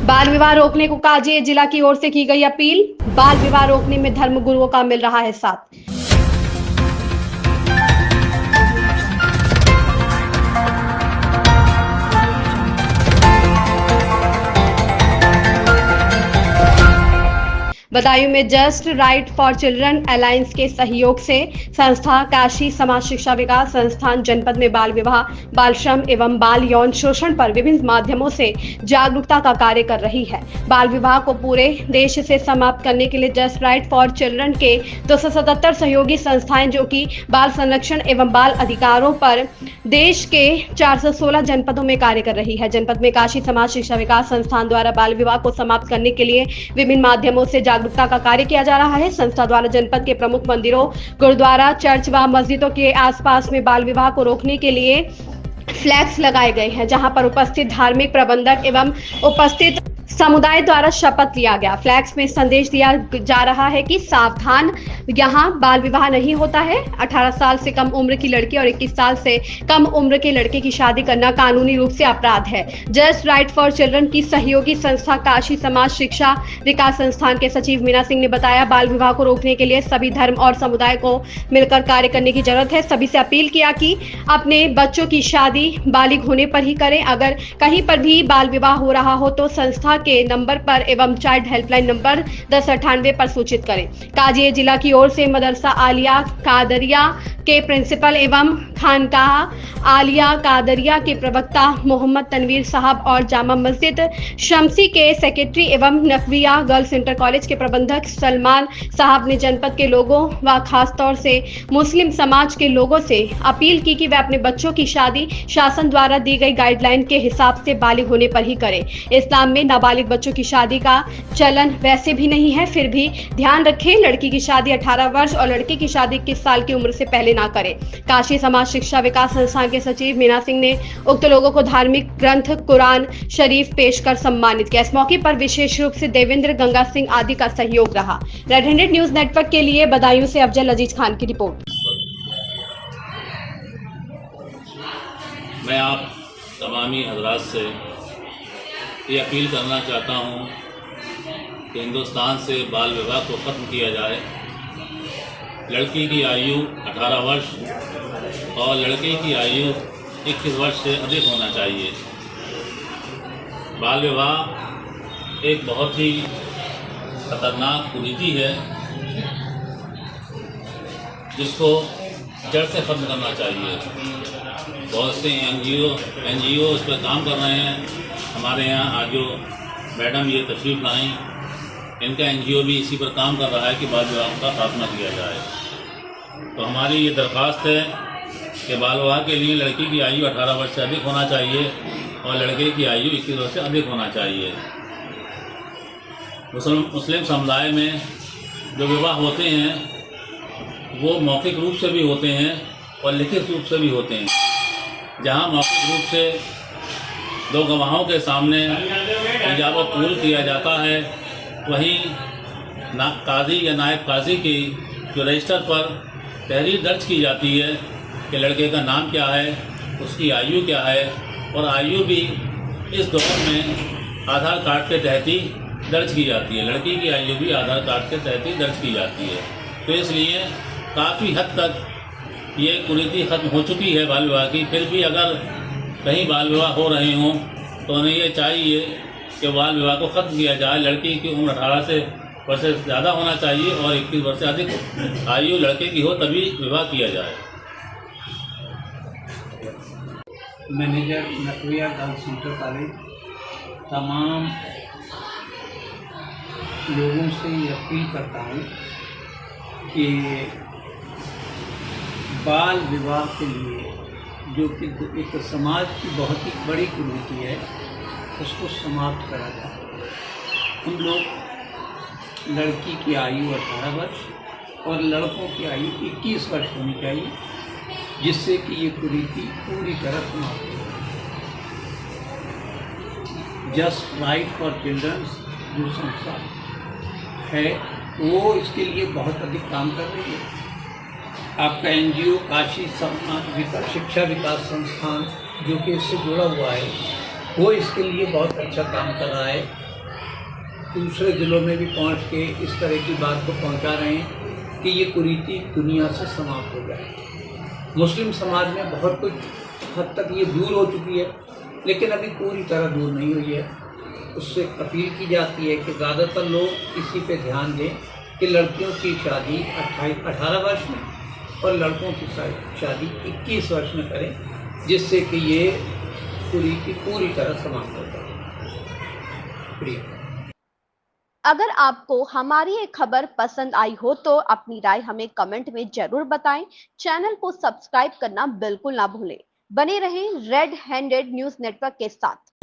बाल विवाह रोकने को काजी जिला की ओर से की गई अपील। बाल विवाह रोकने में धर्म गुरुओं का मिल रहा है साथ। बदायूं में just right for children alliance के सहयोग से संस्था काशी समाज शिक्षा विकास संस्थान जनपद में बाल विवाह, बाल श्रम एवं बाल यौन शोषण पर विभिन्न माध्यमों से जागरूकता का कार्य कर रही है। बाल विवाह को पूरे देश से समाप्त करने के लिए जस्ट राइट फॉर चिल्ड्रन के 277 सहयोगी संस्थाएं जो कि बाल संरक्षण एवं बाल अधिकारों पर देश के 416 जनपदों में कार्य कर रही है। जनपद में काशी समाज शिक्षा विकास संस्थान द्वारा बाल विवाह को समाप्त करने के लिए विभिन्न माध्यमों से जागरूकता का कार्य किया जा रहा है। संस्था द्वारा जनपद के प्रमुख मंदिरों, गुरुद्वारा, चर्च व मस्जिदों के आसपास में बाल विवाह को रोकने के लिए फ्लैग्स लगाए गए हैं, जहां पर उपस्थित धार्मिक प्रबंधक एवं उपस्थित समुदाय द्वारा शपथ लिया गया। फ्लैग्स में संदेश दिया जा रहा है कि सावधान, यहाँ बाल विवाह नहीं होता है। 18 साल से कम उम्र की लड़की और 21 साल से कम उम्र के लड़के की शादी करना कानूनी रूप से अपराध है। जस्ट राइट फॉर चिल्ड्रन की सहयोगी संस्था काशी समाज शिक्षा विकास संस्थान के सचिव मीना सिंह ने बताया, बाल विवाह को रोकने के लिए सभी धर्म और समुदाय को मिलकर कार्य करने की जरूरत है। सभी से अपील किया कि अपने बच्चों की शादी बालिग होने पर ही करें। अगर कहीं पर भी बाल विवाह हो रहा हो तो संस्था के नंबर पर एवं चाइल्ड हेल्पलाइन नंबर 1098 पर सूचित करें। काजी जिला की ओर से मदरसा आलिया कादरिया के प्रिंसिपल एवं खानकाह आलिया कादरिया के प्रवक्ता मोहम्मद तनवीर साहब और जामा मस्जिद शमसी के सेक्रेटरी एवं नकविया गर्ल्स इंटर कॉलेज के प्रबंधक सलमान साहब ने जनपद के लोगों व खासतौर से मुस्लिम समाज के लोगों से अपील की कि वे अपने बच्चों की शादी शासन द्वारा दी गई गाइडलाइन के हिसाब से बालिग होने पर ही करें। इस्लाम में नाबालिग बच्चों की शादी का चलन वैसे भी नहीं है, फिर भी ध्यान रखें, लड़की की शादी 18 वर्ष और लड़के की शादी 21 साल की उम्र से पहले ना करें। काशी समाज शिक्षा विकास संस्थान के सचिव मीना सिंह ने उक्त लोगों को धार्मिक ग्रंथ कुरान शरीफ पेश कर सम्मानित किया। इस मौके पर विशेष रूप से देवेंद्र गंगा सिंह आदि का सहयोग रहा। रेड हैंडेड न्यूज नेटवर्क के लिए बदायूं से अफजल अजीज खान की रिपोर्ट। मैं आप तमामी हजरात से ये अपील करना चाहता हूँ कि हिंदुस्तान से बाल विवाह को ख़त्म किया जाए। लड़की की आयु 18 वर्ष और लड़के की आयु 21 वर्ष से अधिक होना चाहिए। बाल विवाह एक बहुत ही खतरनाक कुरीति है जिसको जड़ से ख़त्म करना चाहिए। बहुत से एनजीओ इस पर काम कर रहे हैं। हमारे यहाँ आज जो मैडम ये तशरीफ़ लाई, इनका एनजीओ भी इसी पर काम कर रहा है कि बाल विवाह का खात्मा किया जाए। तो हमारी ये दरख्वास्त है कि बाल विवाह के लिए लड़की की आयु 18 वर्ष से अधिक होना चाहिए और लड़के की आयु 21 वर्ष से अधिक होना चाहिए। मुस्लिम समुदाय में जो विवाह होते हैं वो मौखिक रूप से भी होते हैं और लिखित रूप से भी होते हैं। जहाँ मौखिक रूप से दो गवाहों के सामने इजाब कबूल किया जाता है, वहीं काजी या नायब काजी की जो रजिस्टर पर तहरीर दर्ज की जाती है कि लड़के का नाम क्या है, उसकी आयु क्या है, और आयु भी इस दौर में आधार कार्ड के तहत ही दर्ज की जाती है। लड़की की आयु भी आधार कार्ड के तहत ही दर्ज की जाती है। तो इसलिए काफ़ी हद तक ये कुरीति ख़त्म हो चुकी है बाल विवाह की। फिर भी अगर कहीं बाल विवाह हो रहे हों तो उन्हें ये चाहिए कि बाल विवाह को ख़त्म किया जाए। लड़की की उम्र 18 वर्ष से ज़्यादा होना चाहिए और 21 वर्ष से अधिक आयु लड़के की हो तभी विवाह किया जाए। मैनेजर नकविया गर्ल्स इंटर कॉलेज तमाम लोगों से ये अपील करता हूँ कि बाल विवाह के लिए जो कि एक समाज की बहुत ही बड़ी कुरीति है उसको समाप्त करा जाए। हम लोग लड़की की आयु 18 वर्ष और लड़कों की आयु 21 वर्ष होनी चाहिए, जिससे कि ये कुरीति पूरी तरह समाप्त हो। जस्ट राइट फॉर चिल्ड्रन जो संस्था है वो इसके लिए बहुत अधिक काम कर रही है। आपका एनजीओ काशी समाज शिक्षा विकास संस्थान जो कि इससे जुड़ा हुआ है वो इसके लिए बहुत अच्छा काम कर रहा है। दूसरे ज़िलों में भी पहुंच के इस तरह की बात को पहुंचा रहे हैं कि ये कुरीति दुनिया से समाप्त हो जाए। मुस्लिम समाज में बहुत कुछ हद तक ये दूर हो चुकी है, लेकिन अभी पूरी तरह दूर नहीं हुई है। उससे अपील की जाती है कि ज़्यादातर लोग इसी पे ध्यान दें कि लड़कियों की शादी 18 वर्ष में और लड़कों की शादी 21 वर्ष में करें, जिससे कि ये कुरीति पूरी तरह समाप्त हो जाए। प्रिय, अगर आपको हमारी ये खबर पसंद आई हो तो अपनी राय हमें कमेंट में जरूर बताएं। चैनल को सब्सक्राइब करना बिल्कुल ना भूलें। बने रहें रेड हैंडेड न्यूज नेटवर्क के साथ।